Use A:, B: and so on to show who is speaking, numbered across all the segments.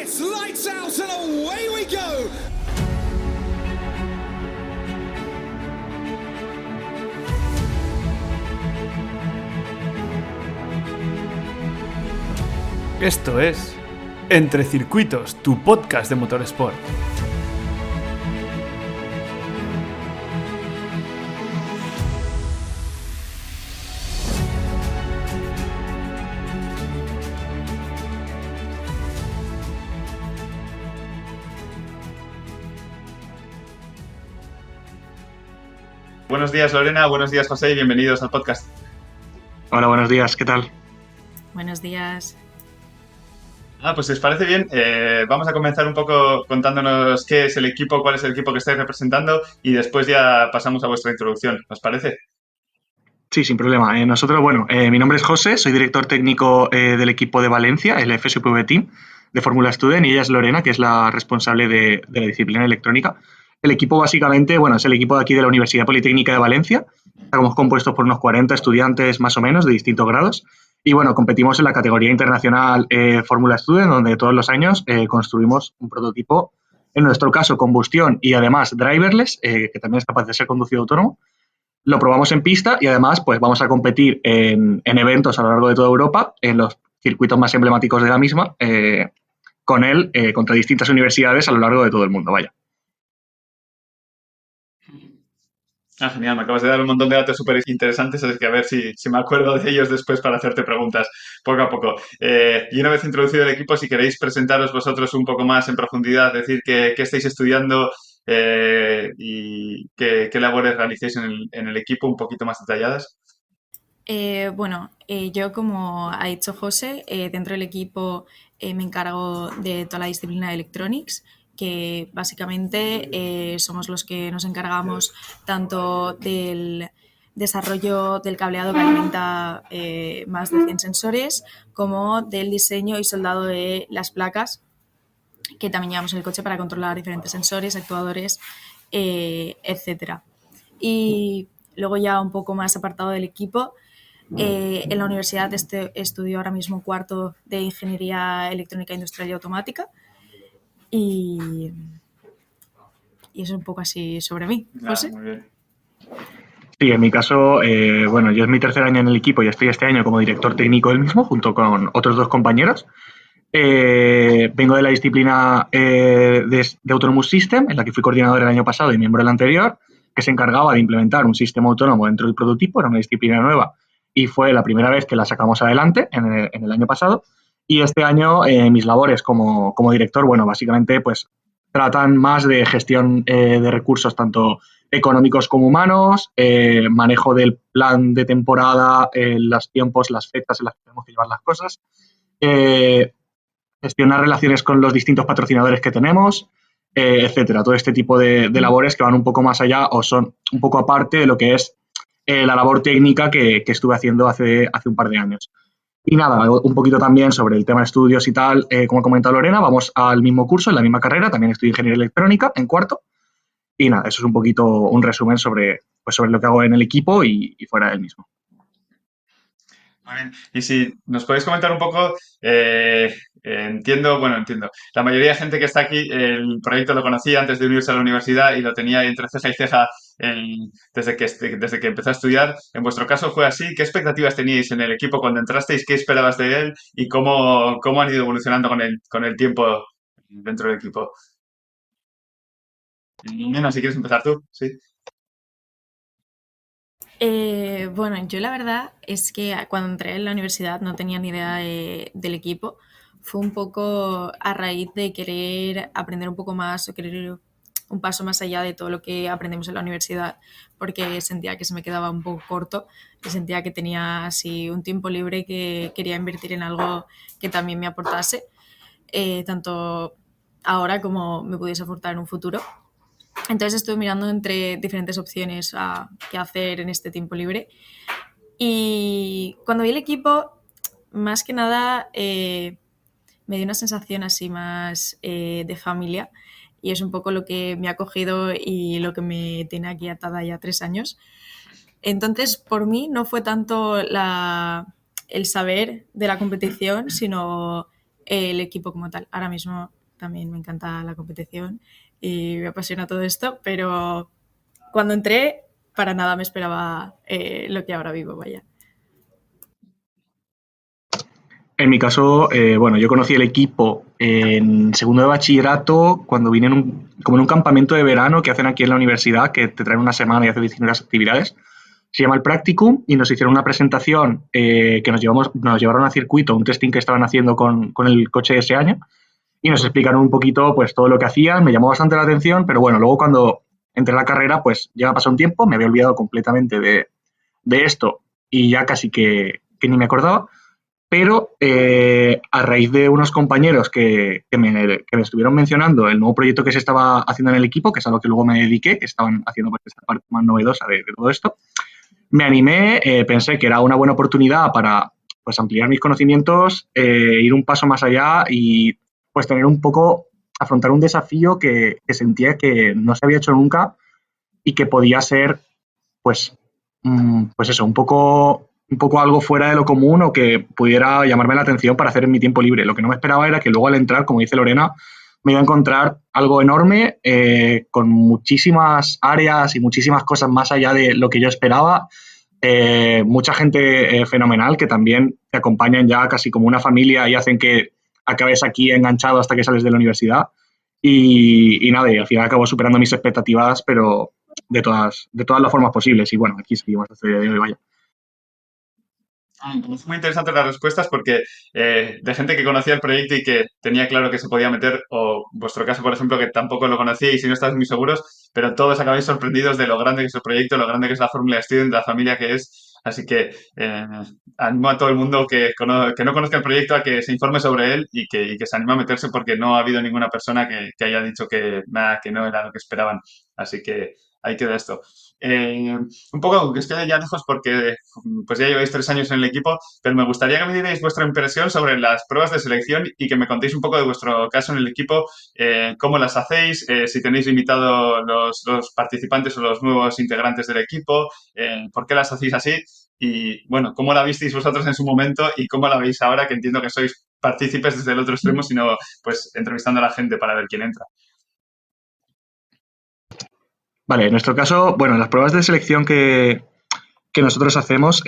A: It's lights out and away we go.
B: Esto es Entre Circuitos, tu podcast de motorsport.
C: Buenos días, Lorena. Buenos días, José, y bienvenidos al podcast.
D: Hola, buenos días. ¿Qué tal?
E: Buenos días.
C: Pues si os parece bien, vamos a comenzar un poco contándonos qué es el equipo, cuál es el equipo que estáis representando y después ya pasamos a vuestra introducción. ¿Os parece?
D: Sí, sin problema. Nosotros, mi nombre es José, soy director técnico del equipo de Valencia, el FSPV Team de Fórmula Student, y ella es Lorena, que es la responsable de la disciplina electrónica. El equipo básicamente, es el equipo de aquí de la Universidad Politécnica de Valencia. Estamos compuestos por unos 40 estudiantes más o menos de distintos grados. Y competimos en la categoría internacional Fórmula Student, donde todos los años construimos un prototipo, en nuestro caso combustión y además driverless, que también es capaz de ser conducido autónomo. Lo probamos en pista y además pues vamos a competir en eventos a lo largo de toda Europa, en los circuitos más emblemáticos de la misma, con él contra distintas universidades a lo largo de todo el mundo, vaya.
C: Genial, me acabas de dar un montón de datos súper interesantes, así que a ver si me acuerdo de ellos después para hacerte preguntas poco a poco. Y una vez introducido el equipo, si queréis presentaros vosotros un poco más en profundidad, decir qué estáis estudiando y qué labores realicéis en el equipo un poquito más detalladas.
E: Yo, como ha dicho José, dentro del equipo me encargo de toda la disciplina de Electronics, que básicamente somos los que nos encargamos tanto del desarrollo del cableado que alimenta más de 100 sensores, como del diseño y soldado de las placas que también llevamos en el coche para controlar diferentes sensores, actuadores, etc. Y luego ya un poco más apartado del equipo, en la universidad estudio ahora mismo cuarto de Ingeniería Electrónica Industrial y Automática y es un poco así sobre mí. ¿José?
C: Muy bien.
D: Sí, en mi caso, yo es mi tercer año en el equipo y estoy este año como director técnico del mismo, junto con otros dos compañeros. Vengo de la disciplina de Autonomous System, en la que fui coordinador el año pasado y miembro del anterior, que se encargaba de implementar un sistema autónomo dentro del prototipo. Era una disciplina nueva y fue la primera vez que la sacamos adelante en el año pasado. Y este año mis labores como director, básicamente pues tratan más de gestión de recursos tanto económicos como humanos, manejo del plan de temporada, los tiempos, las fechas en las que tenemos que llevar las cosas, gestionar relaciones con los distintos patrocinadores que tenemos, etcétera. Todo este tipo de labores que van un poco más allá o son un poco aparte de lo que es la labor técnica que estuve haciendo hace un par de años. Y nada, un poquito también sobre el tema de estudios y tal, como ha comentado Lorena, vamos al mismo curso, en la misma carrera, también estudio Ingeniería Electrónica en cuarto. Y nada, eso es un poquito un resumen sobre lo que hago en el equipo y fuera del mismo.
C: Muy bien. Y si nos podéis comentar un poco, entiendo. La mayoría de gente que está aquí, el proyecto lo conocía antes de unirse a la universidad y lo tenía entre ceja y ceja desde que empezó a estudiar. En vuestro caso fue así. ¿Qué expectativas teníais en el equipo cuando entrasteis? ¿Qué esperabas de él? ¿Y cómo han ido evolucionando con el tiempo dentro del equipo? Nena, si quieres empezar tú, sí.
E: Yo la verdad es que cuando entré en la universidad no tenía ni idea del equipo. Fue un poco a raíz de querer aprender un poco más o querer ir un paso más allá de todo lo que aprendemos en la universidad, porque sentía que se me quedaba un poco corto y sentía que tenía así un tiempo libre que quería invertir en algo que también me aportase, tanto ahora como me pudiese aportar en un futuro. Entonces estuve mirando entre diferentes opciones a qué hacer en este tiempo libre. Y cuando vi el equipo, más que nada me dio una sensación así más de familia. Y es un poco lo que me ha cogido y lo que me tiene aquí atada ya 3 años. Entonces, por mí no fue tanto el saber de la competición, sino el equipo como tal. Ahora mismo también me encanta la competición y me apasiona todo esto, pero cuando entré para nada me esperaba lo que ahora vivo, vaya.
D: En mi caso, bueno, yo conocí el equipo en segundo de bachillerato cuando vine como en un campamento de verano que hacen aquí en la universidad, que te traen una semana y hacen distintas actividades. Se llama el Practicum y nos hicieron una presentación que nos llevaron a circuito, un testing que estaban haciendo con el coche de ese año y nos explicaron un poquito pues todo lo que hacían. Me llamó bastante la atención, pero bueno, luego cuando entré a la carrera pues ya pasó un tiempo, me había olvidado completamente de esto y ya casi que ni me acordaba. Pero a raíz de unos compañeros que me estuvieron mencionando el nuevo proyecto que se estaba haciendo en el equipo, que es a lo que luego me dediqué, que estaban haciendo pues, esta parte más novedosa de todo esto, me animé, pensé que era una buena oportunidad para pues, ampliar mis conocimientos, ir un paso más allá y pues tener un poco, afrontar un desafío que sentía que no se había hecho nunca y que podía ser, pues eso, un poco algo fuera de lo común o que pudiera llamarme la atención para hacer en mi tiempo libre. Lo que no me esperaba era que luego al entrar, como dice Lorena, me iba a encontrar algo enorme, con muchísimas áreas y muchísimas cosas más allá de lo que yo esperaba. Mucha gente fenomenal que también te acompañan ya casi como una familia y hacen que acabes aquí enganchado hasta que sales de la universidad. Y nada, y al final acabo superando mis expectativas, pero de todas las formas posibles. Y bueno, aquí seguimos hasta el día de hoy, vaya.
C: Es muy interesante las respuestas porque de gente que conocía el proyecto y que tenía claro que se podía meter, o vuestro caso, por ejemplo, que tampoco lo conocía y si no estáis muy seguros, pero todos acabáis sorprendidos de lo grande que es el proyecto, lo grande que es la Fórmula Student, de la familia que es. Así que animo a todo el mundo que no conozca el proyecto a que se informe sobre él y que se anime a meterse porque no ha habido ninguna persona que haya dicho que nada, que no era lo que esperaban. Así que ahí queda esto. Un poco, que estoy ya lejos porque pues ya lleváis 3 años en el equipo, pero me gustaría que me dierais vuestra impresión sobre las pruebas de selección y que me contéis un poco de vuestro caso en el equipo, cómo las hacéis, si tenéis invitado los participantes o los nuevos integrantes del equipo, por qué las hacéis así y, bueno, cómo la visteis vosotros en su momento y cómo la veis ahora, que entiendo que sois partícipes desde el otro extremo, sino pues entrevistando a la gente para ver quién entra.
D: Vale, en nuestro caso, bueno, las pruebas de selección que nosotros hacemos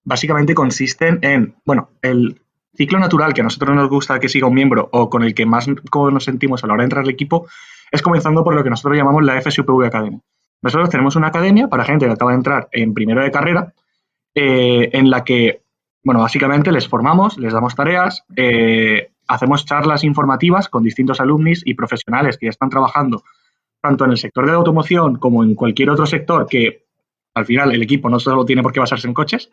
D: básicamente consisten en, bueno, el ciclo natural que a nosotros nos gusta que siga un miembro o con el que más cómodos nos sentimos a la hora de entrar al equipo es comenzando por lo que nosotros llamamos la FSUPV Academy. Nosotros tenemos una academia para gente que acaba de entrar en primero de carrera en la que, bueno, básicamente les formamos, les damos tareas, hacemos charlas informativas con distintos alumnos y profesionales que ya están trabajando tanto en el sector de la automoción como en cualquier otro sector que al final el equipo no solo tiene por qué basarse en coches,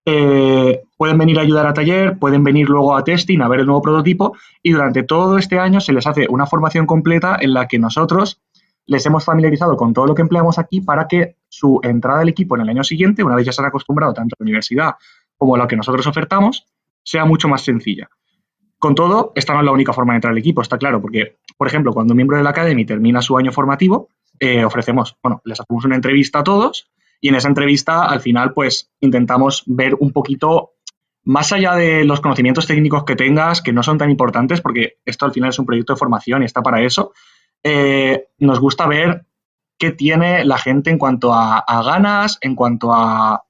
D: pueden venir a ayudar a taller, pueden venir luego a testing, a ver el nuevo prototipo y durante todo este año se les hace una formación completa en la que nosotros les hemos familiarizado con todo lo que empleamos aquí para que su entrada al equipo en el año siguiente, una vez ya se han acostumbrado tanto a la universidad como a lo que nosotros ofertamos, sea mucho más sencilla. Con todo, esta no es la única forma de entrar al equipo, está claro, porque, por ejemplo, cuando un miembro de la Academy termina su año formativo, ofrecemos, bueno, les hacemos una entrevista a todos y en esa entrevista, al final, pues, intentamos ver un poquito más allá de los conocimientos técnicos que tengas, que no son tan importantes, porque esto al final es un proyecto de formación y está para eso, nos gusta ver qué tiene la gente en cuanto a ganas, en cuanto a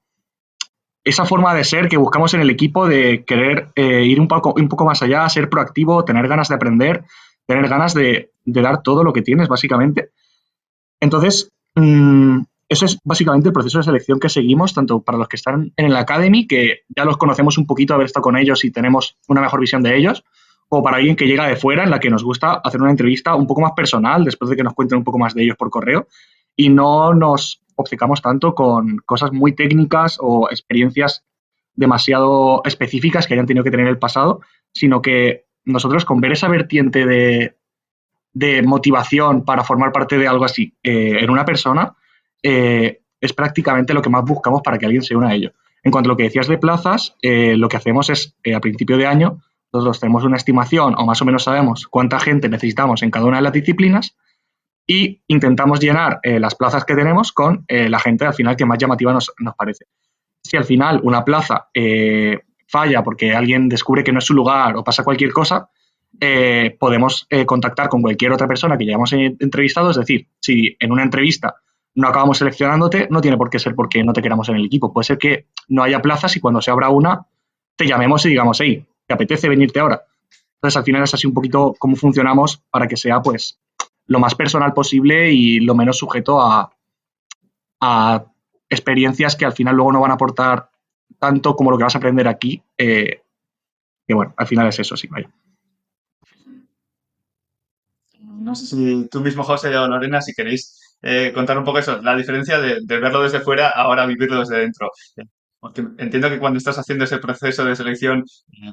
D: esa forma de ser que buscamos en el equipo de querer ir un poco más allá, ser proactivo, tener ganas de aprender, tener ganas de dar todo lo que tienes, básicamente. Entonces, eso es básicamente el proceso de selección que seguimos, tanto para los que están en la Academy, que ya los conocemos un poquito, haber estado con ellos y tenemos una mejor visión de ellos, o para alguien que llega de fuera, en la que nos gusta hacer una entrevista un poco más personal, después de que nos cuenten un poco más de ellos por correo, y no nos obcecamos tanto con cosas muy técnicas o experiencias demasiado específicas que hayan tenido que tener en el pasado, sino que nosotros con ver esa vertiente de motivación para formar parte de algo así en una persona es prácticamente lo que más buscamos para que alguien se una a ello. En cuanto a lo que decías de plazas, lo que hacemos es a principio de año nosotros tenemos una estimación o más o menos sabemos cuánta gente necesitamos en cada una de las disciplinas y intentamos llenar las plazas que tenemos con la gente al final que más llamativa nos parece. Si al final una plaza falla porque alguien descubre que no es su lugar o pasa cualquier cosa, podemos contactar con cualquier otra persona que ya hemos entrevistado. Es decir, si en una entrevista no acabamos seleccionándote, no tiene por qué ser porque no te queramos en el equipo. Puede ser que no haya plazas y cuando se abra una, te llamemos y digamos, hey, ¿te apetece venirte ahora? Entonces, al final es así un poquito cómo funcionamos para que sea, pues, lo más personal posible y lo menos sujeto a experiencias que al final luego no van a aportar tanto como lo que vas a aprender aquí. Que bueno, al final es eso, sí, vaya.
C: No sé si tú mismo, José o Lorena, si queréis contar un poco eso, la diferencia de verlo desde fuera ahora vivirlo desde dentro. Porque entiendo que cuando estás haciendo ese proceso de selección,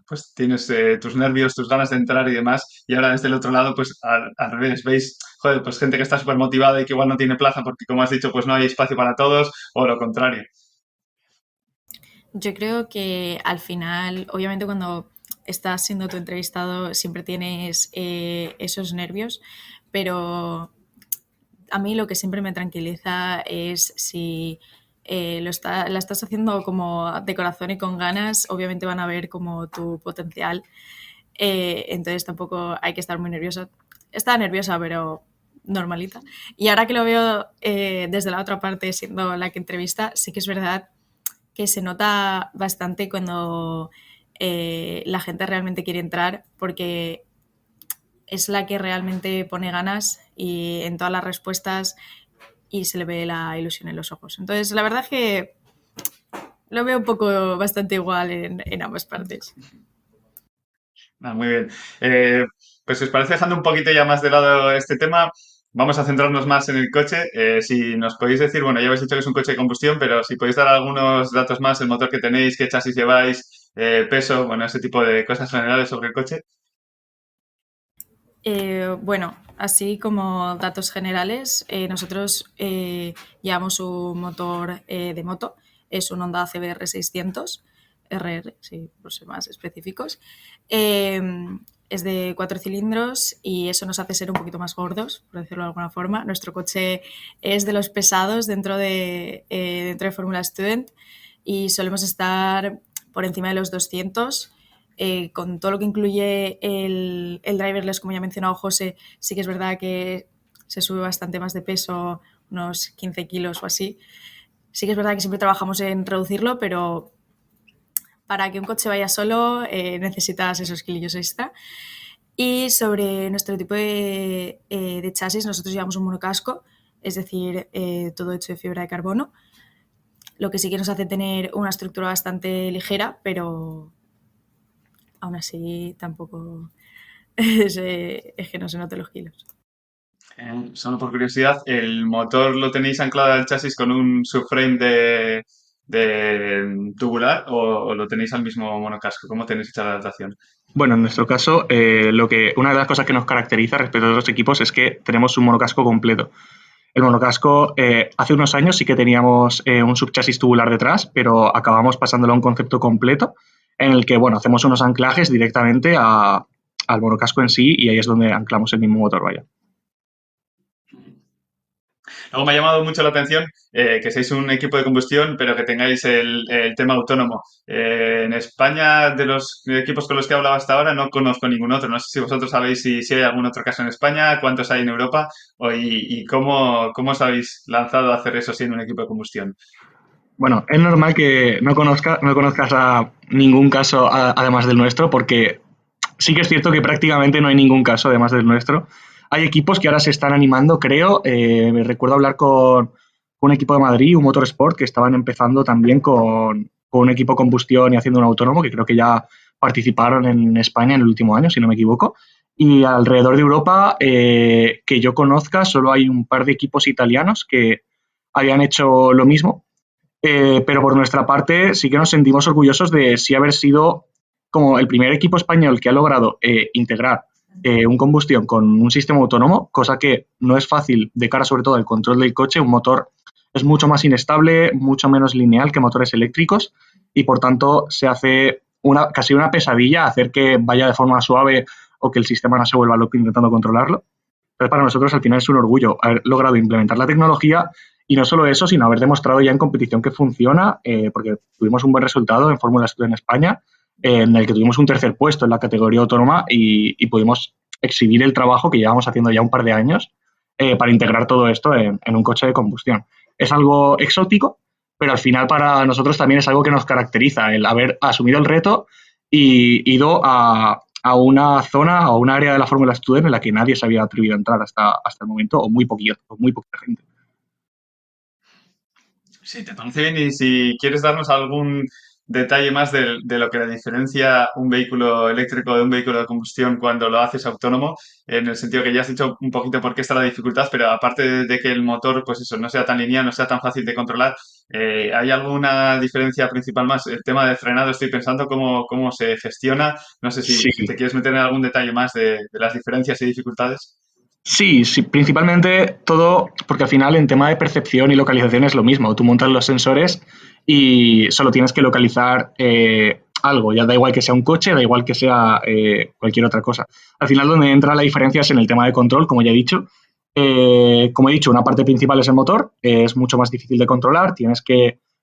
C: pues tienes tus nervios, tus ganas de entrar y demás, y ahora desde el otro lado, pues al revés, veis, joder, pues gente que está súper motivada y que igual no tiene plaza porque, como has dicho, pues no hay espacio para todos, o lo contrario.
E: Yo creo que al final, obviamente cuando estás siendo tu entrevistado siempre tienes esos nervios, pero a mí lo que siempre me tranquiliza es si la estás haciendo como de corazón y con ganas, obviamente van a ver como tu potencial, entonces tampoco hay que estar muy nerviosa. Estaba nerviosa, pero normalita. Y ahora que lo veo desde la otra parte, siendo la que entrevista, sí que es verdad que se nota bastante cuando la gente realmente quiere entrar, porque es la que realmente pone ganas y en todas las respuestas y se le ve la ilusión en los ojos. Entonces, la verdad es que lo veo un poco bastante igual en ambas partes.
C: Muy bien. Eh, pues si os parece, dejando un poquito ya más de lado este tema, vamos a centrarnos más en el coche. Si nos podéis decir, bueno, ya habéis dicho que es un coche de combustión, pero si podéis dar algunos datos más, el motor que tenéis, qué chasis lleváis, peso, bueno, ese tipo de cosas generales sobre el coche.
E: Bueno, así como datos generales, nosotros llevamos un motor de moto, es un Honda CBR 600 RR, sí, por ser más específicos. Es de 4 cilindros y eso nos hace ser un poquito más gordos, por decirlo de alguna forma. Nuestro coche es de los pesados dentro de Formula Student y solemos estar por encima de los 200. Con todo lo que incluye el driverless, como ya ha mencionado José, sí que es verdad que se sube bastante más de peso, unos 15 kilos o así. Sí que es verdad que siempre trabajamos en reducirlo, pero para que un coche vaya solo necesitas esos kilillos extra. Y sobre nuestro tipo de chasis, nosotros llevamos un monocasco, es decir, todo hecho de fibra de carbono, lo que sí que nos hace tener una estructura bastante ligera, pero aún así tampoco es que no se noten los kilos.
C: Solo por curiosidad, ¿el motor lo tenéis anclado al chasis con un subframe de tubular o lo tenéis al mismo monocasco? ¿Cómo tenéis hecha la adaptación?
D: Bueno, en nuestro caso, una de las cosas que nos caracteriza respecto a otros equipos es que tenemos un monocasco completo. El monocasco, hace unos años sí que teníamos un subchasis tubular detrás, pero acabamos pasándolo a un concepto completo en el que, bueno, hacemos unos anclajes directamente al monocasco en sí y ahí es donde anclamos el mismo motor, vaya.
C: Luego me ha llamado mucho la atención que seáis un equipo de combustión, pero que tengáis el tema autónomo. En España, de los equipos con los que he hablado hasta ahora, no conozco ningún otro. No sé si vosotros sabéis si hay algún otro caso en España, cuántos hay en Europa y cómo os habéis lanzado a hacer eso siendo un equipo de combustión.
D: Bueno, es normal que no conozcas a ningún caso además del nuestro, porque sí que es cierto que prácticamente no hay ningún caso además del nuestro. Hay equipos que ahora se están animando, creo. Me recuerdo hablar con un equipo de Madrid, un Motorsport, que estaban empezando también con un equipo combustión y haciendo un autónomo, que creo que ya participaron en España en el último año, si no me equivoco. Y alrededor de Europa, que yo conozca, solo hay un par de equipos italianos que habían hecho lo mismo. Pero por nuestra parte sí que nos sentimos orgullosos de sí haber sido como el primer equipo español que ha logrado integrar un combustión con un sistema autónomo, cosa que no es fácil de cara sobre todo al control del coche. Un motor es mucho más inestable, mucho menos lineal que motores eléctricos y por tanto se hace casi una pesadilla hacer que vaya de forma suave o que el sistema no se vuelva loco intentando controlarlo. Entonces para nosotros al final es un orgullo haber logrado implementar la tecnología y no solo eso, sino haber demostrado ya en competición que funciona, porque tuvimos un buen resultado en Fórmula Student en España en el que tuvimos un tercer puesto en la categoría autónoma y pudimos exhibir el trabajo que llevamos haciendo ya un par de años para integrar todo esto en un coche de combustión. Es algo exótico, pero al final para nosotros también es algo que nos caracteriza, el haber asumido el reto y ido a una zona o un área de la Fórmula Student en la que nadie se había atrevido a entrar hasta el momento, o muy poquita gente.
C: Sí, te parece bien y si quieres darnos algún detalle más de lo que diferencia un vehículo eléctrico de un vehículo de combustión cuando lo haces autónomo, en el sentido que ya has dicho un poquito por qué está la dificultad, pero aparte de que el motor, pues eso, no sea tan lineal, no sea tan fácil de controlar, ¿hay alguna diferencia principal más? El tema de frenado, estoy pensando cómo se gestiona, no sé
D: Sí,
C: si te quieres meter en algún detalle más de las diferencias y dificultades.
D: sí, principalmente todo, porque al final en tema de percepción y localización es lo mismo. Tú montas los sensores y solo tienes que localizar algo, ya da igual que sea un coche, da igual que sea cualquier otra cosa. Al final donde entra la diferencia es en el tema de control, como ya he dicho. Como he dicho, una parte principal es el motor, es mucho más difícil de controlar,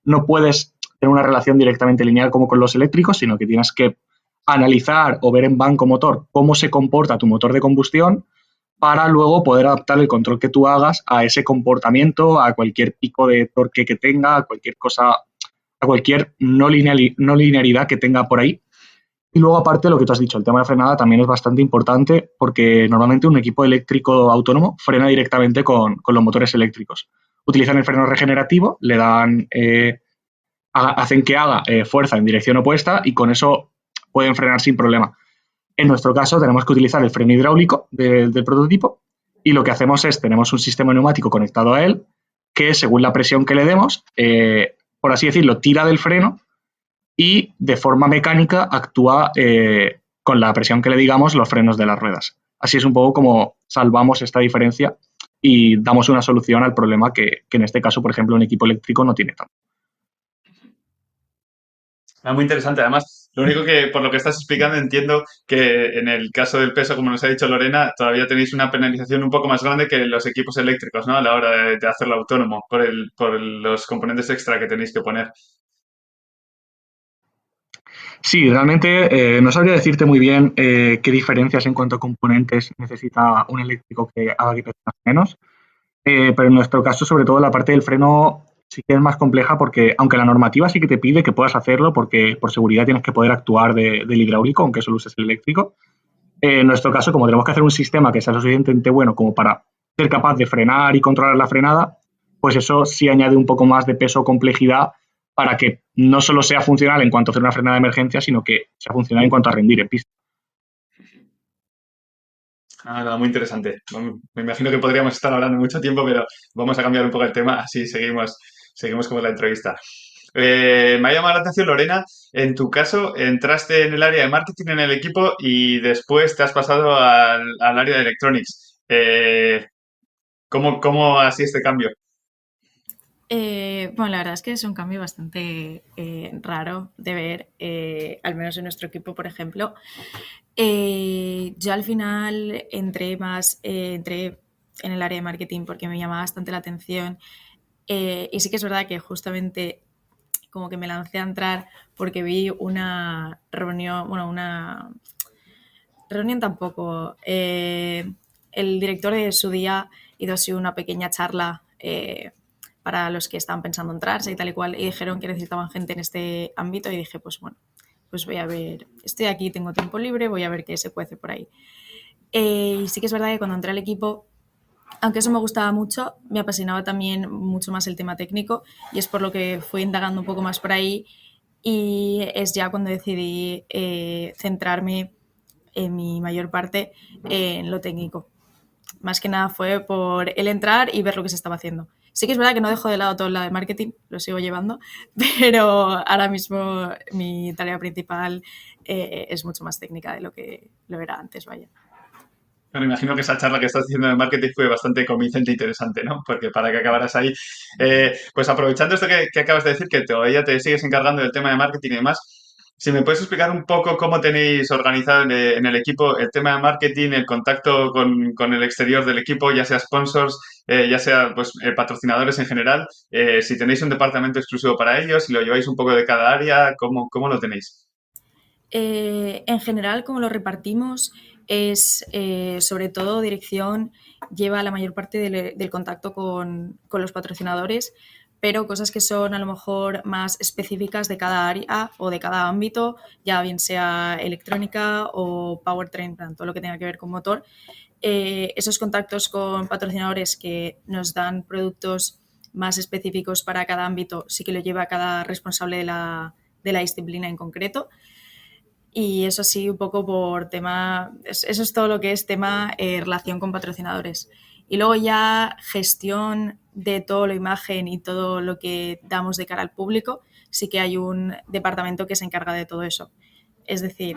D: no puedes tener una relación directamente lineal como con los eléctricos, sino que tienes que analizar o ver en banco motor cómo se comporta tu motor de combustión para luego poder adaptar el control que tú hagas a ese comportamiento, a cualquier pico de torque que tenga, a cualquier cosa, a cualquier no linearidad que tenga por ahí. Y luego, aparte, lo que tú has dicho, el tema de frenada también es bastante importante porque normalmente un equipo eléctrico autónomo frena directamente con los motores eléctricos. Utilizan el freno regenerativo, le dan, hacen que haga fuerza en dirección opuesta y con eso pueden frenar sin problema. En nuestro caso, tenemos que utilizar el freno hidráulico del prototipo y lo que hacemos es, tenemos un sistema neumático conectado a él que, según la presión que le demos, por así decirlo, tira del freno y de forma mecánica actúa con la presión que le digamos los frenos de las ruedas. Así es un poco como salvamos esta diferencia y damos una solución al problema que en este caso, por ejemplo, un equipo eléctrico no tiene tanto.
C: Muy interesante. Además, lo único que, por lo que estás explicando, entiendo que en el caso del peso, como nos ha dicho Lorena, todavía tenéis una penalización un poco más grande que los equipos eléctricos, ¿no? A la hora de hacerlo autónomo, por los componentes extra que tenéis que poner.
D: Sí, realmente no sabría decirte muy bien qué diferencias en cuanto a componentes necesita un eléctrico que haga que pese menos, pero en nuestro caso, sobre todo, la parte del freno sí que es más compleja porque, aunque la normativa sí que te pide que puedas hacerlo, porque por seguridad tienes que poder actuar del hidráulico, aunque solo uses el eléctrico, en nuestro caso, como tenemos que hacer un sistema que sea lo suficientemente bueno como para ser capaz de frenar y controlar la frenada, pues eso sí añade un poco más de peso o complejidad para que no solo sea funcional en cuanto a hacer una frenada de emergencia, sino que sea funcional en cuanto a rendir en pista.
C: Nada, muy interesante. Bueno, me imagino que podríamos estar hablando mucho tiempo, pero vamos a cambiar un poco el tema, así seguimos con la entrevista. Me ha llamado la atención, Lorena, en tu caso entraste en el área de marketing en el equipo y después te has pasado al área de electronics. ¿Cómo así este cambio?
E: Bueno, la verdad es que es un cambio bastante raro de ver, al menos en nuestro equipo, por ejemplo. Yo al final entré en el área de marketing porque me llamaba bastante la atención y sí que es verdad que justamente como que me lancé a entrar porque vi una reunión, bueno, una reunión tampoco. El director de su día hizo así una pequeña charla para los que estaban pensando entrarse y tal y cual, y dijeron que necesitaban gente en este ámbito y dije, pues bueno, pues voy a ver, estoy aquí, tengo tiempo libre, voy a ver qué se puede hacer por ahí. Y sí que es verdad que cuando entré al equipo, aunque eso me gustaba mucho, me apasionaba también mucho más el tema técnico y es por lo que fui indagando un poco más por ahí y es ya cuando decidí centrarme en mi mayor parte en lo técnico. Más que nada fue por el entrar y ver lo que se estaba haciendo. Sí que es verdad que no dejo de lado todo el lado de marketing, lo sigo llevando, pero ahora mismo mi tarea principal es mucho más técnica de lo que lo era antes, vaya.
C: Bueno, imagino que esa charla que estás haciendo de marketing fue bastante convincente e interesante, ¿no? Porque para que acabaras ahí. Pues aprovechando esto que acabas de decir, que todavía te sigues encargando del tema de marketing y demás, si me puedes explicar un poco cómo tenéis organizado en el equipo el tema de marketing, el contacto con el exterior del equipo, ya sea sponsors, ya sea pues, patrocinadores en general, si tenéis un departamento exclusivo para ellos, si lo lleváis un poco de cada área, ¿cómo lo tenéis?
E: En general, como lo repartimos, es sobre todo dirección lleva la mayor parte del contacto con los patrocinadores, pero cosas que son a lo mejor más específicas de cada área o de cada ámbito, ya bien sea electrónica o powertrain, todo lo que tenga que ver con motor. Esos contactos con patrocinadores que nos dan productos más específicos para cada ámbito sí que lo lleva cada responsable de la disciplina en concreto. Y eso sí, un poco por tema, eso es todo lo que es tema relación con patrocinadores. Y luego ya gestión de toda la imagen y todo lo que damos de cara al público, sí que hay un departamento que se encarga de todo eso. Es decir,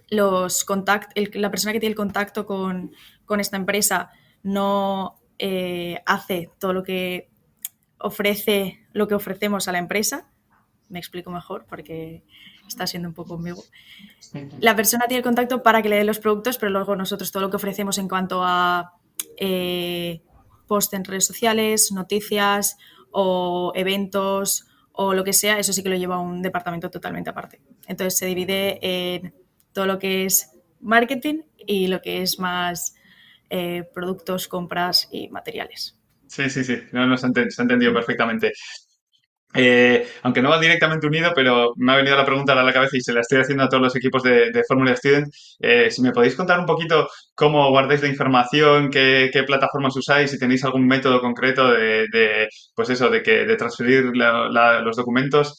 E: la persona que tiene el contacto con esta empresa no hace todo lo que ofrecemos a la empresa. Me explico mejor porque está siendo un poco ambiguo. La persona tiene el contacto para que le dé los productos, pero luego nosotros todo lo que ofrecemos en cuanto a post en redes sociales, noticias o eventos o lo que sea, eso sí que lo lleva un departamento totalmente aparte. Entonces se divide en todo lo que es marketing y lo que es más productos, compras y materiales.
C: Sí, sí, sí, no, se ha entendido perfectamente. Aunque no va directamente unido, pero me ha venido la pregunta a la cabeza y se la estoy haciendo a todos los equipos de Formula Student. Si me podéis contar un poquito cómo guardáis la información, qué plataformas usáis, si tenéis algún método concreto pues eso, de transferir los documentos.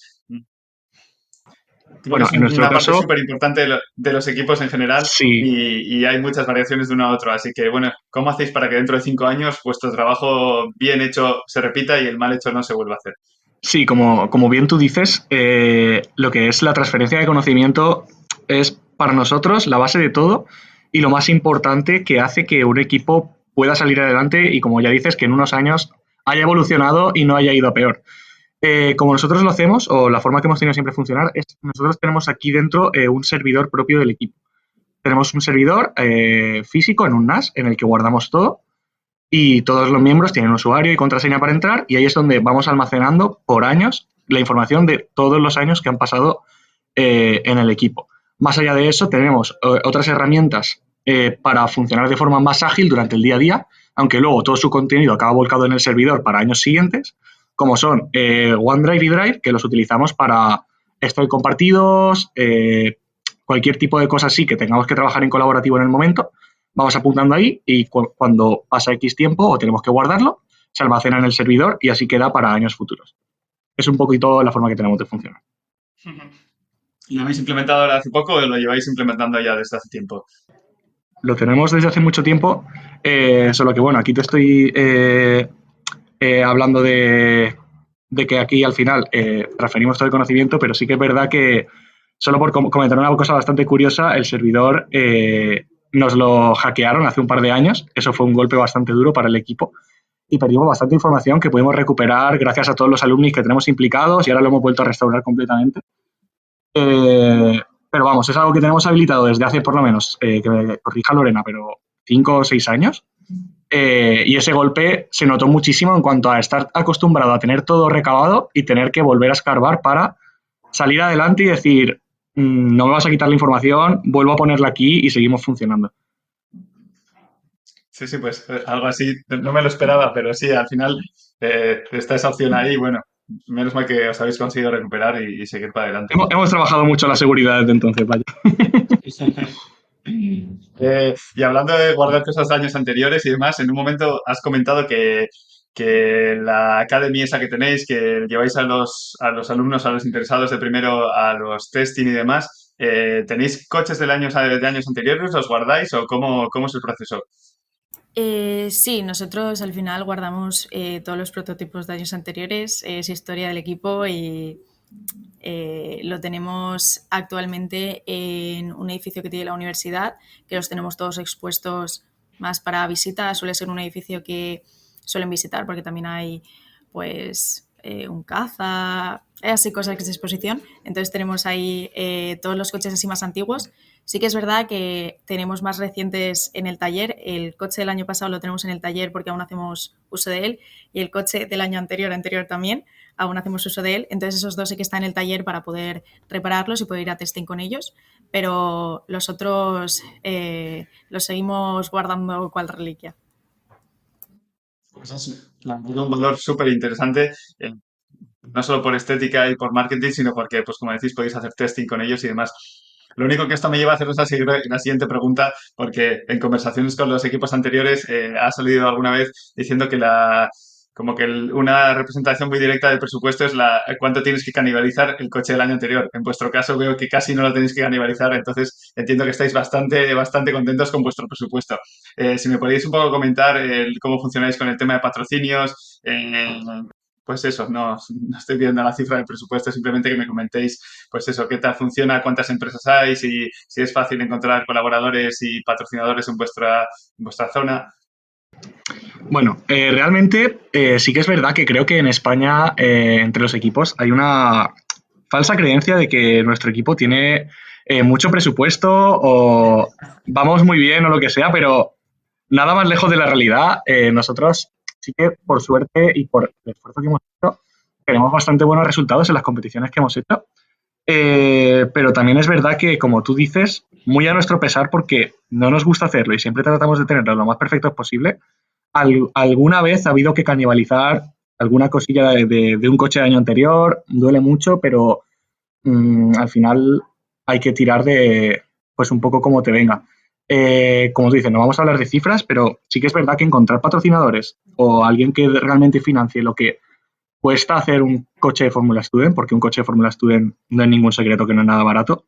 C: Creo que
D: Bueno,
C: es
D: en nuestro
C: una parte
D: caso,
C: súper importante de los equipos en general
D: sí.
C: y hay muchas variaciones de uno a otro. Así que, bueno, ¿cómo hacéis para que dentro de 5 años vuestro trabajo bien hecho se repita y el mal hecho no se vuelva a hacer?
D: Sí, como bien tú dices, lo que es la transferencia de conocimiento es para nosotros la base de todo y lo más importante que hace que un equipo pueda salir adelante y, como ya dices, que en unos años haya evolucionado y no haya ido a peor. Como nosotros lo hacemos, o la forma que hemos tenido siempre funcionar, es nosotros tenemos aquí dentro un servidor propio del equipo. Tenemos un servidor físico en un NAS en el que guardamos todo y todos los miembros tienen usuario y contraseña para entrar y ahí es donde vamos almacenando por años la información de todos los años que han pasado en el equipo. Más allá de eso, tenemos otras herramientas para funcionar de forma más ágil durante el día a día, aunque luego todo su contenido acaba volcado en el servidor para años siguientes, como son OneDrive y Drive, que los utilizamos para story compartidos, cualquier tipo de cosa así que tengamos que trabajar en colaborativo en el momento, vamos apuntando ahí y cuando pasa X tiempo o tenemos que guardarlo, se almacena en el servidor y así queda para años futuros. Es un poquito la forma que tenemos de funcionar.
C: ¿Lo habéis implementado ahora hace poco o lo lleváis implementando ya desde hace tiempo?
D: Lo tenemos desde hace mucho tiempo, solo que bueno, aquí te estoy hablando de que aquí al final transferimos todo el conocimiento, pero sí que es verdad que, solo por comentar una cosa bastante curiosa, el servidor nos lo hackearon hace un par de años, eso fue un golpe bastante duro para el equipo y perdimos bastante información que pudimos recuperar gracias a todos los alumnos que tenemos implicados y ahora lo hemos vuelto a restaurar completamente. Pero vamos, es algo que tenemos habilitado desde hace por lo menos, que me corrija Lorena, pero 5 o 6 años. Y ese golpe se notó muchísimo en cuanto a estar acostumbrado a tener todo recabado y tener que volver a escarbar para salir adelante y decir, no me vas a quitar la información, vuelvo a ponerla aquí y seguimos funcionando.
C: Sí, sí, pues algo así, no me lo esperaba, pero sí, al final está esa opción ahí, bueno, menos mal que os habéis conseguido recuperar y seguir para adelante.
D: Hemos trabajado mucho la seguridad desde entonces, vaya.
C: Y hablando de guardar cosas de años anteriores y demás, en un momento has comentado que la academia esa que tenéis, que lleváis a los alumnos, a los interesados de primero a los testing y demás, ¿tenéis coches de años anteriores? ¿Los guardáis o cómo es el proceso?
E: Sí, nosotros al final guardamos todos los prototipos de años anteriores, es historia del equipo y lo tenemos actualmente en un edificio que tiene la universidad, que los tenemos todos expuestos más para visita, suele ser un edificio que suelen visitar porque también hay pues un caza, así cosas que es de exposición, entonces tenemos ahí todos los coches así más antiguos Sí que es verdad que tenemos más recientes en el taller. El coche del año pasado lo tenemos en el taller porque aún hacemos uso de él, y el coche del año anterior también, aún hacemos uso de él. Entonces esos dos sí que están en el taller para poder repararlos y poder ir a testing con ellos, pero los otros los seguimos guardando cual reliquia.
C: Pues es un valor súper interesante, no solo por estética y por marketing, sino porque, pues como decís, podéis hacer testing con ellos y demás. Lo único que esto me lleva a haceros la siguiente pregunta, porque en conversaciones con los equipos anteriores ha salido alguna vez diciendo que una representación muy directa del presupuesto es cuánto tienes que canibalizar el coche del año anterior. En vuestro caso veo que casi no lo tenéis que canibalizar, entonces entiendo que estáis bastante contentos con vuestro presupuesto. Si me podéis un poco comentar cómo funcionáis con el tema de patrocinios, pues eso, no estoy viendo la cifra del presupuesto, simplemente que me comentéis, pues eso, qué tal funciona, cuántas empresas hay, si es fácil encontrar colaboradores y patrocinadores en vuestra zona.
D: Bueno, realmente sí que es verdad que creo que en España, entre los equipos, hay una falsa creencia de que nuestro equipo tiene mucho presupuesto o vamos muy bien o lo que sea, pero nada más lejos de la realidad. Nosotros sí que, por suerte y por el esfuerzo que hemos hecho, tenemos bastante buenos resultados en las competiciones que hemos hecho. Pero también es verdad que, como tú dices, muy a nuestro pesar, porque no nos gusta hacerlo y siempre tratamos de tenerlo lo más perfecto posible, alguna vez ha habido que canibalizar alguna cosilla de un coche del año anterior, duele mucho, pero al final hay que tirar de, pues un poco como te venga. Como tú dices, no vamos a hablar de cifras, pero sí que es verdad que encontrar patrocinadores o alguien que realmente financie lo que cuesta hacer un coche de Fórmula Student, porque un coche de Fórmula Student no es ningún secreto que no es nada barato,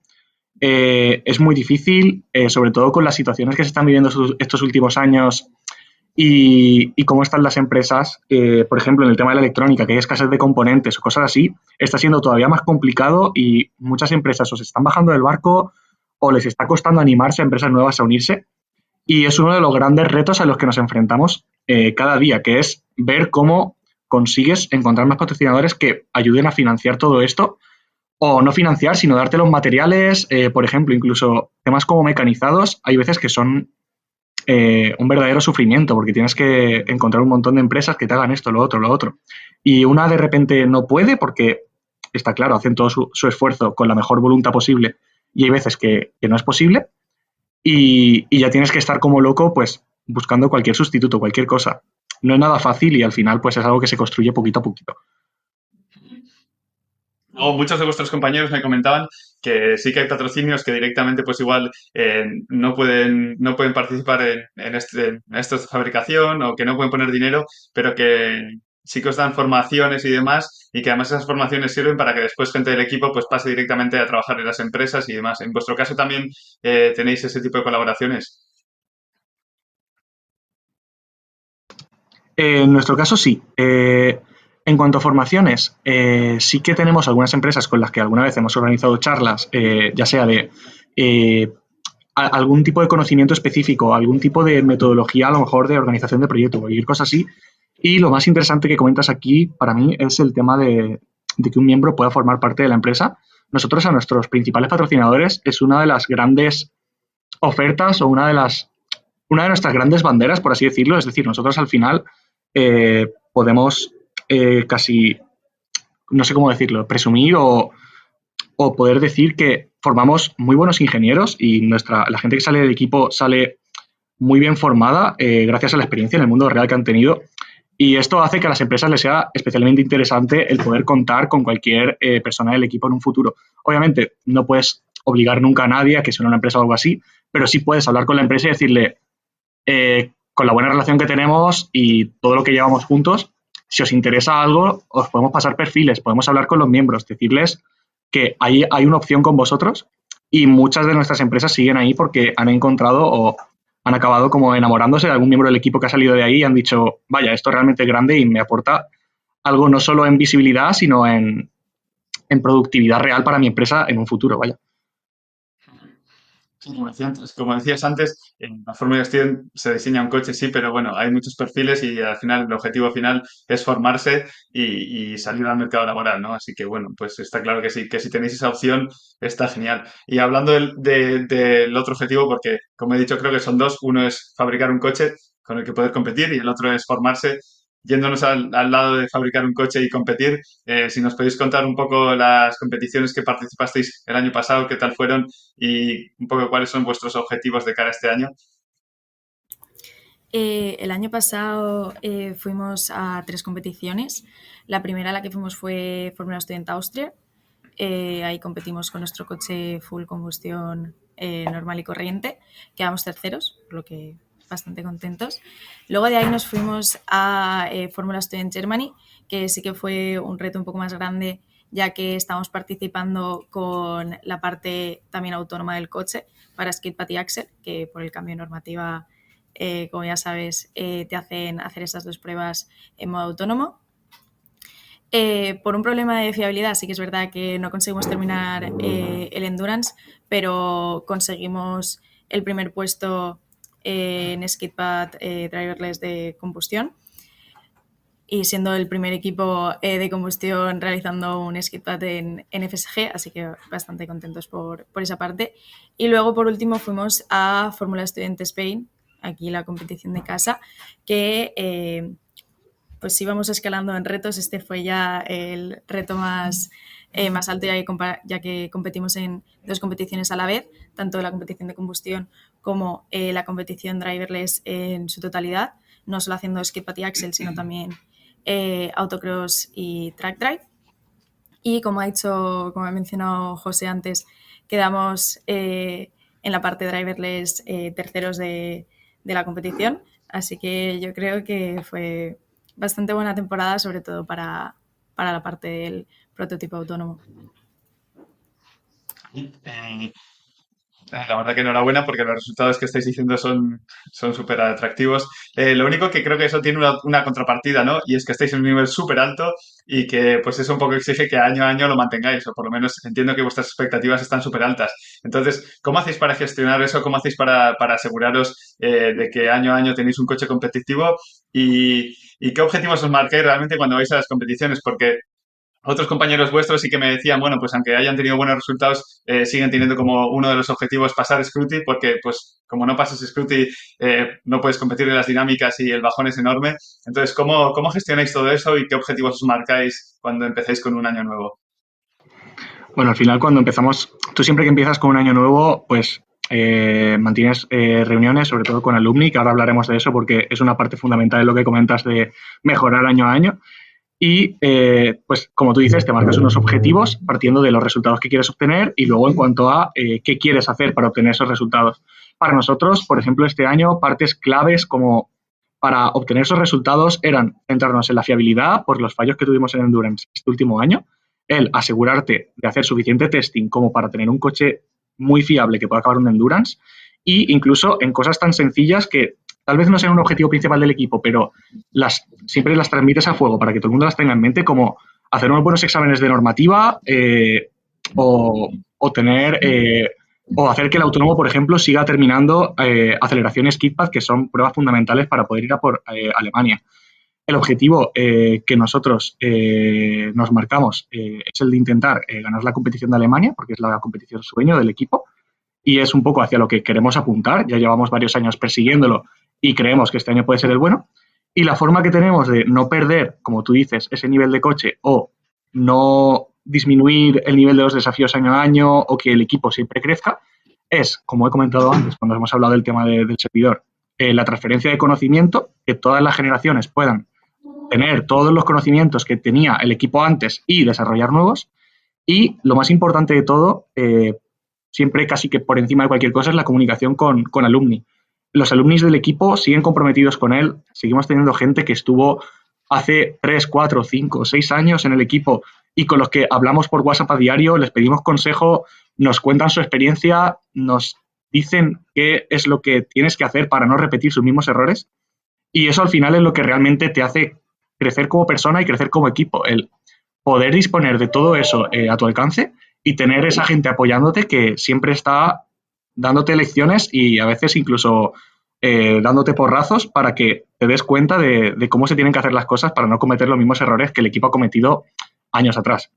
D: es muy difícil, sobre todo con las situaciones que se están viviendo estos últimos años y cómo están las empresas, por ejemplo, en el tema de la electrónica, que hay escasez de componentes o cosas así, está siendo todavía más complicado y muchas empresas o se están bajando del barco o les está costando animarse a empresas nuevas a unirse. Y es uno de los grandes retos a los que nos enfrentamos cada día, que es ver cómo consigues encontrar más patrocinadores que ayuden a financiar todo esto, o no financiar, sino darte los materiales, por ejemplo, incluso temas como mecanizados, hay veces que son un verdadero sufrimiento, porque tienes que encontrar un montón de empresas que te hagan esto, lo otro, lo otro. Y una de repente no puede porque, está claro, hacen todo su esfuerzo con la mejor voluntad posible y hay veces que no es posible y ya tienes que estar como loco pues buscando cualquier sustituto, cualquier cosa. No es nada fácil y al final pues es algo que se construye poquito a poquito.
C: Muchos de vuestros compañeros me comentaban que sí que hay patrocinios que directamente pues igual no pueden participar en esta fabricación o que no pueden poner dinero, pero que sí que os dan formaciones y demás y que además esas formaciones sirven para que después gente del equipo pues pase directamente a trabajar en las empresas y demás. En vuestro caso también tenéis ese tipo de colaboraciones.
D: En nuestro caso sí. En cuanto a formaciones, sí que tenemos algunas empresas con las que alguna vez hemos organizado charlas, ya sea de algún tipo de conocimiento específico, algún tipo de metodología, a lo mejor de organización de proyectos, cualquier cosa así. Y lo más interesante que comentas aquí para mí es el tema de que un miembro pueda formar parte de la empresa. Nosotros a nuestros principales patrocinadores es una de las grandes ofertas o una de nuestras grandes banderas, por así decirlo. Es decir, nosotros al final podemos casi, no sé cómo decirlo, presumir o poder decir que formamos muy buenos ingenieros y la gente que sale del equipo sale muy bien formada gracias a la experiencia en el mundo real que han tenido. Y esto hace que a las empresas les sea especialmente interesante el poder contar con cualquier persona del equipo en un futuro. Obviamente, no puedes obligar nunca a nadie a que sea una empresa o algo así, pero sí puedes hablar con la empresa y decirle, con la buena relación que tenemos y todo lo que llevamos juntos, si os interesa algo, os podemos pasar perfiles, podemos hablar con los miembros, decirles que hay una opción con vosotros y muchas de nuestras empresas siguen ahí porque han encontrado o han acabado como enamorándose de algún miembro del equipo que ha salido de ahí y han dicho, vaya, esto es realmente grande y me aporta algo no solo en visibilidad, sino en productividad real para mi empresa en un futuro, vaya.
C: Sí, como decías antes, en la Fórmula Student se diseña un coche, sí, pero bueno, hay muchos perfiles y al final el objetivo final es formarse y salir al mercado laboral, ¿no? Así que bueno, pues está claro que sí, que si tenéis esa opción está genial. Y hablando del otro objetivo, porque como he dicho, creo que son dos, uno es fabricar un coche con el que poder competir y el otro es formarse. Yéndonos al lado de fabricar un coche y competir, si nos podéis contar un poco las competiciones que participasteis el año pasado, qué tal fueron y un poco cuáles son vuestros objetivos de cara a este año.
E: El año pasado fuimos a 3 competiciones. La primera a la que fuimos fue Fórmula Student Austria. Ahí competimos con nuestro coche full combustión normal y corriente. Quedamos terceros, por lo que bastante contentos. Luego de ahí nos fuimos a Fórmula Student Germany, que sí que fue un reto un poco más grande, ya que estamos participando con la parte también autónoma del coche para skid pad y axle, que por el cambio de normativa, como ya sabes, te hacen hacer estas 2 pruebas en modo autónomo. Por un problema de fiabilidad sí que es verdad que no conseguimos terminar el Endurance, pero conseguimos el primer puesto en skid pad driverless de combustión y siendo el primer equipo de combustión realizando un skid pad en FSG, así que bastante contentos por esa parte. Y luego por último fuimos a Fórmula Student Spain, aquí la competición de casa, que pues íbamos escalando en retos. Este fue ya el reto más alto, ya que competimos en 2 competiciones a la vez, tanto la competición de combustión como la competición driverless en su totalidad, no solo haciendo skid pad y axle, sino también autocross y track drive. Y como ha mencionado José antes, quedamos en la parte driverless terceros de la competición, así que yo creo que fue bastante buena temporada, sobre todo para la parte del prototipo autónomo.
C: La verdad que enhorabuena porque los resultados que estáis diciendo son súper atractivos. Lo único que creo que eso tiene una contrapartida, ¿no? Y es que estáis en un nivel súper alto y que pues eso un poco exige que año a año lo mantengáis, o por lo menos entiendo que vuestras expectativas están súper altas. Entonces, ¿cómo hacéis para gestionar eso? ¿Cómo hacéis para aseguraros de que año a año tenéis un coche competitivo? ¿Y qué objetivos os marquéis realmente cuando vais a las competiciones? Porque otros compañeros vuestros sí que me decían, bueno, pues aunque hayan tenido buenos resultados, siguen teniendo como uno de los objetivos pasar Scruti, porque pues como no pasas Scruti, no puedes competir en las dinámicas y el bajón es enorme. Entonces, ¿cómo gestionáis todo eso y qué objetivos os marcáis cuando empecéis con un año nuevo?
D: Bueno, al final cuando empezamos, tú siempre que empiezas con un año nuevo, pues mantienes reuniones, sobre todo con alumni, que ahora hablaremos de eso porque es una parte fundamental de lo que comentas de mejorar año a año. Y, pues, como tú dices, te marcas unos objetivos partiendo de los resultados que quieres obtener y luego en cuanto a qué quieres hacer para obtener esos resultados. Para nosotros, por ejemplo, este año, partes claves como para obtener esos resultados eran centrarnos en la fiabilidad por los fallos que tuvimos en Endurance este último año, el asegurarte de hacer suficiente testing como para tener un coche muy fiable que pueda acabar un Endurance e incluso en cosas tan sencillas que tal vez no sean un objetivo principal del equipo, pero siempre las transmites a fuego para que todo el mundo las tenga en mente, como hacer unos buenos exámenes de normativa o tener o hacer que el autónomo, por ejemplo, siga terminando aceleraciones KitPad, que son pruebas fundamentales para poder ir a por Alemania. El objetivo que nosotros nos marcamos es el de intentar ganar la competición de Alemania, porque es la competición sueño del equipo, y es un poco hacia lo que queremos apuntar. Ya llevamos varios años persiguiéndolo y creemos que este año puede ser el bueno. Y la forma que tenemos de no perder, como tú dices, ese nivel de coche o no disminuir el nivel de los desafíos año a año o que el equipo siempre crezca es, como he comentado antes cuando hemos hablado del tema del servidor, la transferencia de conocimiento, que todas las generaciones puedan tener todos los conocimientos que tenía el equipo antes y desarrollar nuevos. Y lo más importante de todo, siempre casi que por encima de cualquier cosa, es la comunicación con alumni. Los alumnis del equipo siguen comprometidos con él. Seguimos teniendo gente que estuvo hace 3, 4, 5, 6 años en el equipo y con los que hablamos por WhatsApp a diario, les pedimos consejo, nos cuentan su experiencia, nos dicen qué es lo que tienes que hacer para no repetir sus mismos errores. Y eso al final es lo que realmente te hace crecer como persona y crecer como equipo. El poder disponer de todo eso a tu alcance y tener esa gente apoyándote que siempre está dándote lecciones y a veces incluso dándote porrazos para que te des cuenta de cómo se tienen que hacer las cosas para no cometer los mismos errores que el equipo ha cometido años atrás.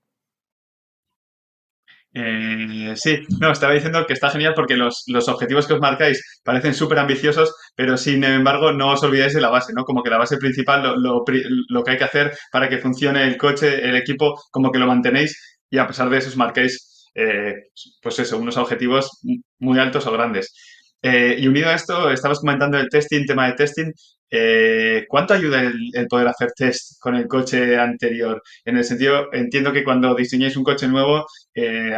C: Sí, no, estaba diciendo que está genial porque los objetivos que os marcáis parecen súper ambiciosos, pero sin embargo no os olvidáis de la base, ¿no? Como que la base principal, lo que hay que hacer para que funcione el coche, el equipo, como que lo mantenéis y a pesar de eso os marcáis, pues eso, unos objetivos muy altos o grandes. Y unido a esto, estabas comentando el testing, tema de testing. ¿Cuánto ayuda el poder hacer test con el coche anterior? En el sentido, entiendo que cuando diseñáis un coche nuevo,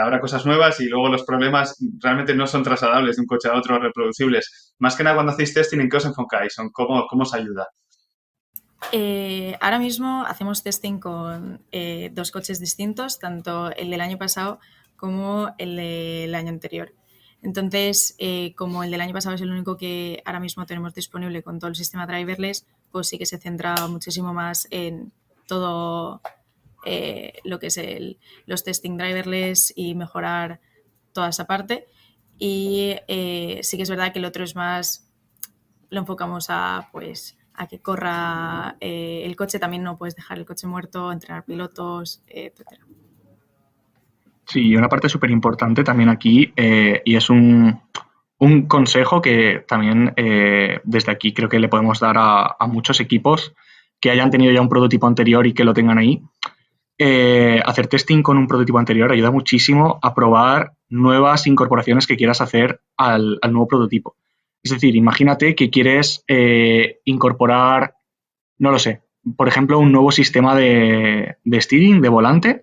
C: habrá cosas nuevas y luego los problemas realmente no son trasladables de un coche a otro reproducibles. Más que nada cuando hacéis testing, ¿en qué os enfocáis? ¿Cómo os ayuda?
E: Ahora mismo hacemos testing con dos coches distintos, tanto el del año pasado como el del año anterior. Entonces, como el del año pasado es el único que ahora mismo tenemos disponible con todo el sistema driverless, pues sí que se centra muchísimo más en todo lo que es los testing driverless y mejorar toda esa parte. Y sí que es verdad que el otro es más, lo enfocamos a que corra el coche, también no puedes dejar el coche muerto, entrenar pilotos, etcétera.
D: Sí, una parte súper importante también aquí, y es un consejo que también desde aquí creo que le podemos dar a muchos equipos que hayan tenido ya un prototipo anterior y que lo tengan ahí. Hacer testing con un prototipo anterior ayuda muchísimo a probar nuevas incorporaciones que quieras hacer al nuevo prototipo. Es decir, imagínate que quieres incorporar, no lo sé, por ejemplo, un nuevo sistema de steering, de volante,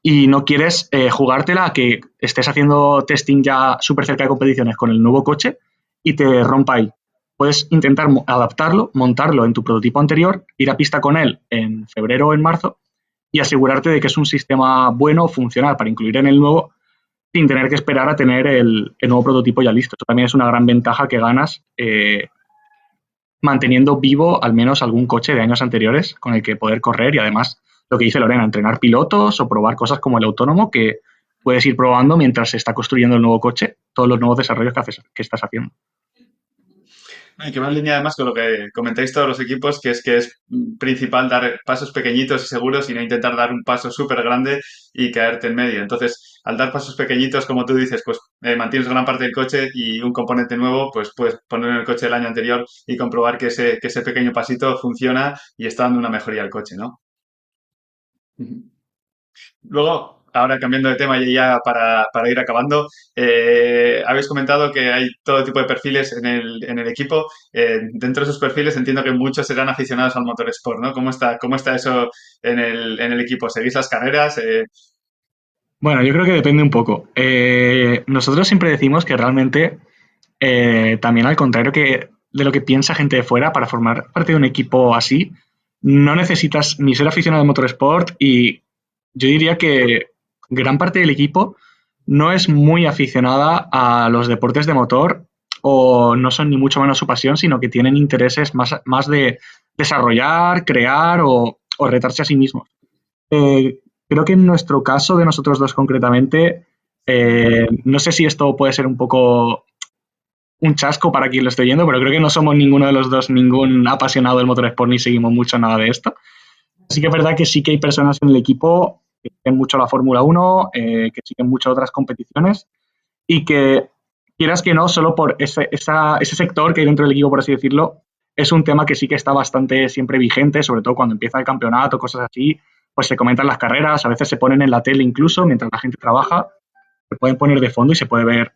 D: y no quieres jugártela a que estés haciendo testing ya súper cerca de competiciones con el nuevo coche y te rompa ahí. Puedes intentar adaptarlo, montarlo en tu prototipo anterior, ir a pista con él en febrero o en marzo y asegurarte de que es un sistema bueno, funcional para incluir en el nuevo sin tener que esperar a tener el nuevo prototipo ya listo. Esto también es una gran ventaja que ganas manteniendo vivo al menos algún coche de años anteriores con el que poder correr y además lo que dice Lorena, entrenar pilotos o probar cosas como el autónomo que puedes ir probando mientras se está construyendo el nuevo coche, todos los nuevos desarrollos que estás haciendo.
C: Y que va en línea además con lo que comentáis todos los equipos, que es principal dar pasos pequeñitos y seguros y no intentar dar un paso súper grande y caerte en medio. Entonces, al dar pasos pequeñitos, como tú dices, pues mantienes gran parte del coche y un componente nuevo, pues puedes poner en el coche del año anterior y comprobar que ese pequeño pasito funciona y está dando una mejoría al coche, ¿no? Ujú. Luego, ahora cambiando de tema y ya para ir acabando, habéis comentado que hay todo tipo de perfiles en el equipo. Dentro de esos perfiles entiendo que muchos serán aficionados al motorsport, ¿no? ¿Cómo está eso en el equipo? ¿Seguís las carreras?
D: Bueno, yo creo que depende un poco. Nosotros siempre decimos que realmente, también al contrario que de lo que piensa gente de fuera, para formar parte de un equipo así, no necesitas ni ser aficionado al motorsport y yo diría que gran parte del equipo no es muy aficionada a los deportes de motor o no son ni mucho menos su pasión, sino que tienen intereses más de desarrollar, crear o retarse a sí mismos. Creo que en nuestro caso, de nosotros dos concretamente, no sé si esto puede ser un poco un chasco para quien lo esté oyendo, pero creo que no somos ninguno de los dos ningún apasionado del motorsport ni seguimos mucho nada de esto. Así que es verdad que sí que hay personas en el equipo que siguen mucho la Fórmula 1, que siguen mucho otras competiciones y que, quieras que no, solo por ese sector que hay dentro del equipo, por así decirlo, es un tema que sí que está bastante siempre vigente, sobre todo cuando empieza el campeonato, cosas así, pues se comentan las carreras, a veces se ponen en la tele incluso mientras la gente trabaja, se pueden poner de fondo y se puede ver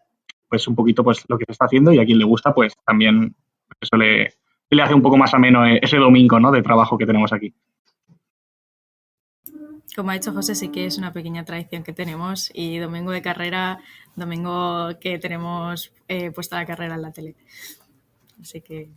D: pues un poquito pues lo que se está haciendo y a quien le gusta pues también eso le hace un poco más ameno ese domingo, ¿no?, de trabajo que tenemos aquí.
E: Como ha dicho José, sí que es una pequeña tradición que tenemos y domingo de carrera, domingo que tenemos puesta la carrera en la tele. Así que...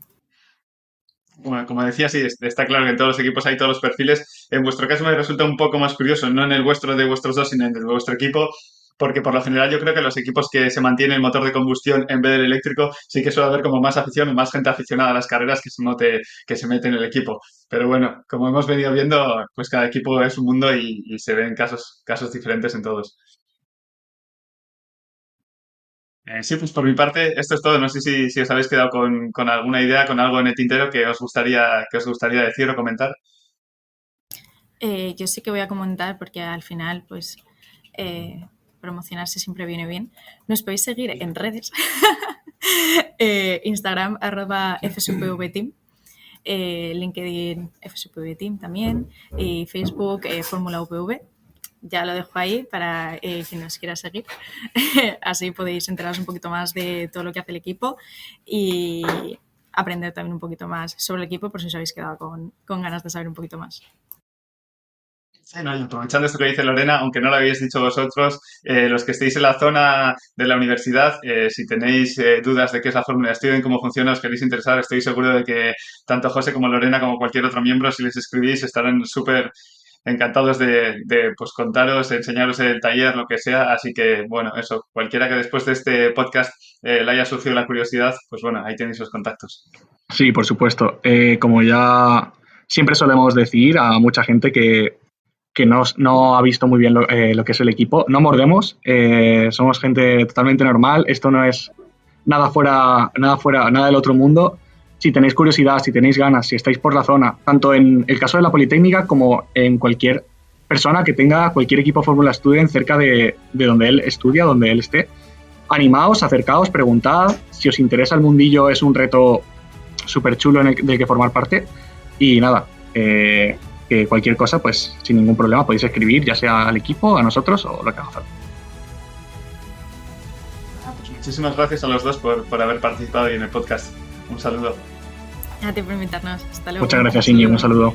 C: Bueno, como decía, sí, está claro que en todos los equipos hay todos los perfiles. En vuestro caso me resulta un poco más curioso, no en el vuestro de vuestros dos, sino en el de vuestro equipo, porque por lo general yo creo que los equipos que se mantiene el motor de combustión en vez del eléctrico sí que suele haber como más afición y más gente aficionada a las carreras que se note que se mete en el equipo. Pero bueno, como hemos venido viendo, pues cada equipo es un mundo y se ven casos diferentes en todos. Sí, pues por mi parte, esto es todo. No sé si os habéis quedado con alguna idea, con algo en el tintero que os gustaría decir o comentar.
E: Yo sí que voy a comentar porque al final, pues, promocionarse siempre viene bien. Nos podéis seguir en redes. Instagram, @fspvteam. LinkedIn, fspvteam también. Y Facebook, Fórmula VV. Ya lo dejo ahí para quien nos quiera seguir. Así podéis enteraros un poquito más de todo lo que hace el equipo y aprender también un poquito más sobre el equipo por si os habéis quedado con ganas de saber un poquito más.
C: Sí, no, y aprovechando esto que dice Lorena, aunque no lo habéis dicho vosotros, los que estéis en la zona de la universidad, si tenéis dudas de qué es la Fórmula Student, cómo funciona, os queréis interesar, estoy seguro de que tanto José como Lorena como cualquier otro miembro, si les escribís, estarán súper encantados de pues, contaros, enseñaros el taller, lo que sea. Así que, bueno, eso, cualquiera que después de este podcast le haya surgido la curiosidad, pues bueno, ahí tenéis los contactos.
D: Sí, por supuesto. Como ya siempre solemos decir a mucha gente que no ha visto muy bien lo que es el equipo, no mordemos, somos gente totalmente normal, esto no es nada del otro mundo. Si tenéis curiosidad, si tenéis ganas, si estáis por la zona, tanto en el caso de la Politécnica como en cualquier persona que tenga cualquier equipo Fórmula Student cerca de donde él estudia, donde él esté, animaos, acercaos, preguntad. Si os interesa el mundillo, es un reto súper chulo del que formar parte. Y nada, que cualquier cosa, pues sin ningún problema podéis escribir, ya sea al equipo, a nosotros o lo que haga falta.
C: Pues muchísimas gracias a los dos por haber participado hoy en el podcast. Un saludo.
E: A ti por invitarnos. Hasta luego.
D: Muchas gracias, Iñigo. Un saludo.